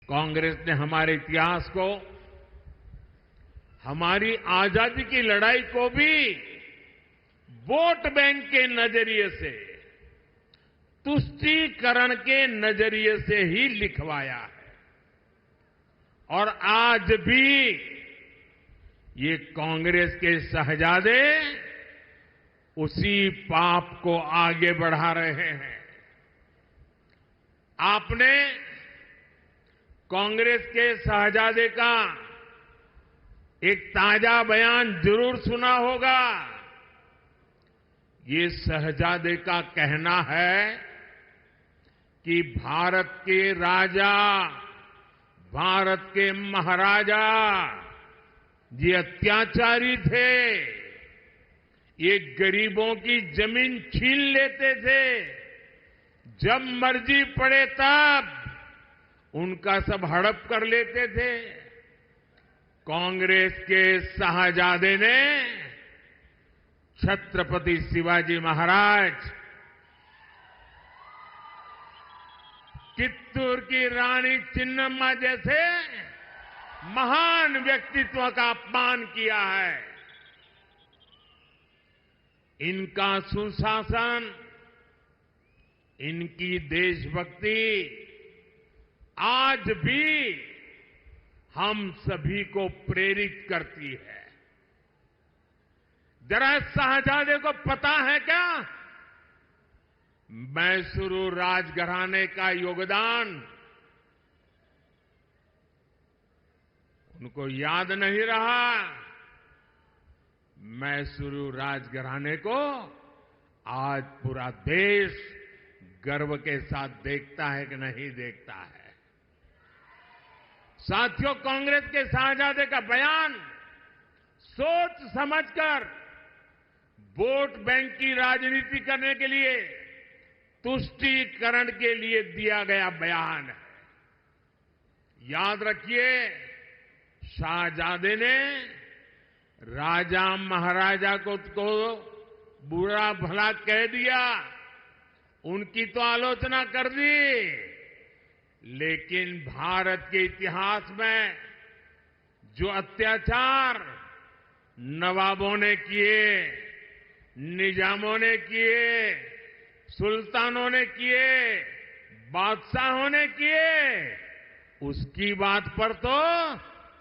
कांग्रेस ने हमारे इतिहास को, हमारी आजादी की लड़ाई को भी वोट बैंक के नजरिए से, तुष्टीकरण के नजरिए से ही लिखवाया है। और आज भी ये कांग्रेस के शहजादे उसी पाप को आगे बढ़ा रहे हैं। आपने कांग्रेस के शहजादे का एक ताजा बयान जरूर सुना होगा। ये शहजादे का कहना है कि भारत के राजा, भारत के महाराजा ये अत्याचारी थे, ये गरीबों की जमीन छीन लेते थे, जब मर्जी पड़े तब उनका सब हड़प कर लेते थे। कांग्रेस के शहजादे ने छत्रपति शिवाजी महाराज, कित्तूर की रानी चिन्नम्मा जैसे महान व्यक्तित्व का अपमान किया है। इनका सुशासन, इनकी देशभक्ति आज भी हम सभी को प्रेरित करती है। जरा शहजादे को पता है क्या मैसूरू राजघराने का योगदान? उनको याद नहीं रहा। मैसूरू राजघराने को आज पूरा देश गर्व के साथ देखता है कि नहीं देखता है। साथियों, कांग्रेस के शहजादे का बयान सोच समझकर वोट बैंक की राजनीति करने के लिए, तुष्टीकरण के लिए दिया गया बयान है। याद रखिए, शाहजादे ने राजा महाराजा को बुरा भला कह दिया, उनकी तो आलोचना कर दी, लेकिन भारत के इतिहास में जो अत्याचार नवाबों ने किए, निजामों ने किए, सुल्तानों ने किए, बादशाहों ने किए, उसकी बात पर तो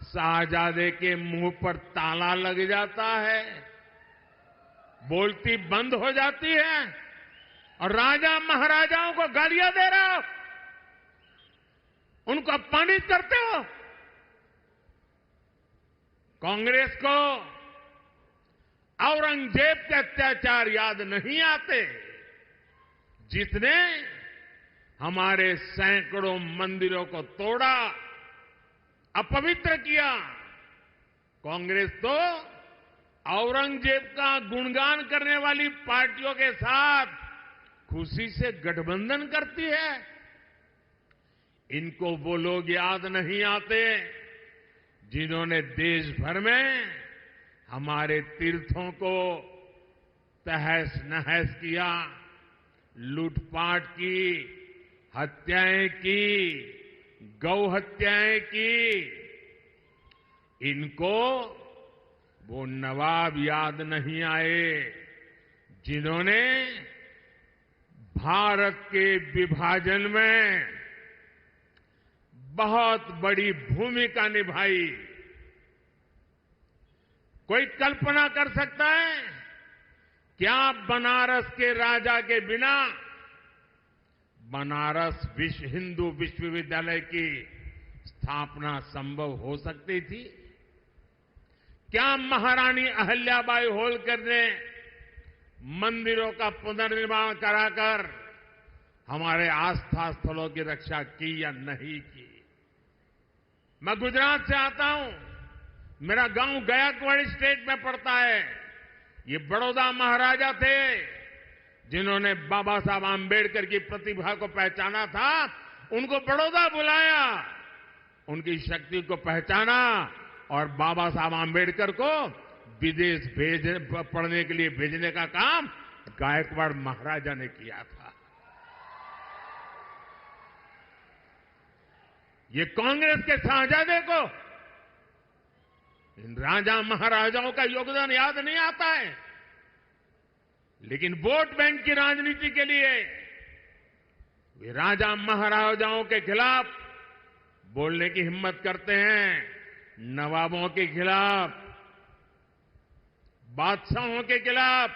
शाहजादे के मुंह पर ताला लग जाता है, बोलती बंद हो जाती है और राजा महाराजाओं को गालियां दे रहे हो, उनको अपमानित करते हो। कांग्रेस को औरंगजेब के अत्याचार याद नहीं आते, जिसने हमारे सैकड़ों मंदिरों को तोड़ा, अपवित्र किया। कांग्रेस तो औरंगजेब का गुणगान करने वाली पार्टियों के साथ खुशी से गठबंधन करती है। इनको वो लोग याद नहीं आते जिन्होंने देश भर में हमारे तीर्थों को तहस नहस किया, लूटपाट की, हत्याएं की, गौ हत्याएं की। इनको वो नवाब याद नहीं आए जिन्होंने भारत के विभाजन में बहुत बड़ी भूमिका निभाई। कोई कल्पना कर सकता है क्या बनारस के राजा के बिना बनारस हिंदू विश्वविद्यालय की स्थापना संभव हो सकती थी? क्या महारानी अहल्याबाई होलकर ने मंदिरों का पुनर्निर्माण कराकर हमारे आस्था स्थलों की रक्षा की या नहीं की? मैं गुजरात से आता हूं, मेरा गांव गायकवाड़ स्टेट में पड़ता है। ये बड़ौदा महाराजा थे जिन्होंने बाबा साहब आंबेडकर की प्रतिभा को पहचाना था, उनको बड़ौदा बुलाया, उनकी शक्ति को पहचाना और बाबा साहब आंबेडकर को विदेश पढ़ने के लिए भेजने का काम गायकवाड़ महाराजा ने किया था। ये कांग्रेस के शाहजादे को इन राजा महाराजाओं का योगदान याद नहीं आता है, लेकिन वोट बैंक की राजनीति के लिए वे राजा महाराजाओं के खिलाफ बोलने की हिम्मत करते हैं, नवाबों के खिलाफ, बादशाहों के खिलाफ,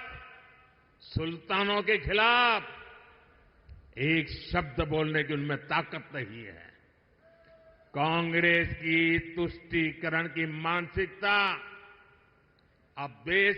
सुल्तानों के खिलाफ एक शब्द बोलने की उनमें ताकत नहीं है। कांग्रेस की तुष्टीकरण की मानसिकता अब देश